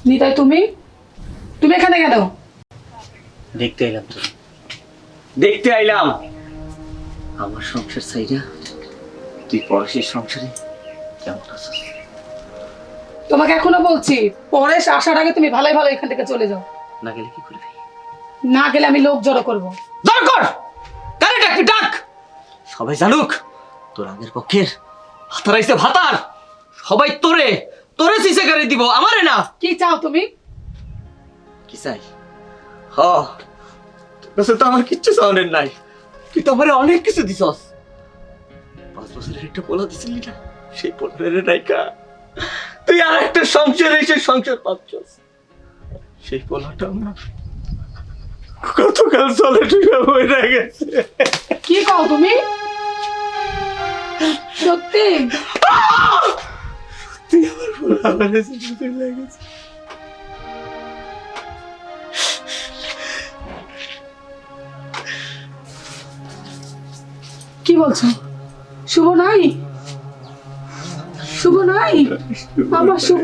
নিতাই, তুমি তুমি এখানে কেন? দেখতে আইলাম তো, দেখতে আইলাম আমার সংসার চাইরা তুই পরশের সংসারে কেমন আছিস। তোমাকে এখনো বলছি, পরেশ আসার আগে তুমি ভালোই ভালো এখান থেকে চলে যাও। না গেলে কি করবি? না গেলে আমি লোক জড়ো করবো। জড়ো কর, কারে ডাকবি ডাক, সবাই জানুক তোর আগের পক্ষের হাতারাইছে ভাতার। সবাই তোরে তোরে সিসে করে দিব, আমারে না। কি চাও তুমি? কি চাই? হ, তোর কাছে তো আমার কিচ্ছু চাওয়ার নাই, তুই তো আমারে অনেক কিছু দিছস। 5 বছরের একটা পোলা দিছিলি না, সেই পোলার নাইকা তুই আর একটা সংসার এসে সংসার পাচ্ছস। সেই পোলাটা আমার কতকাল চলে টুকা হয়ে গেছে। কি কও তুমি? সত্যি? তুই আমার পোলা আমার এসে চলে গেছে। কি বলছো? শুভ নাই? শুভ নাই? আমার শুভ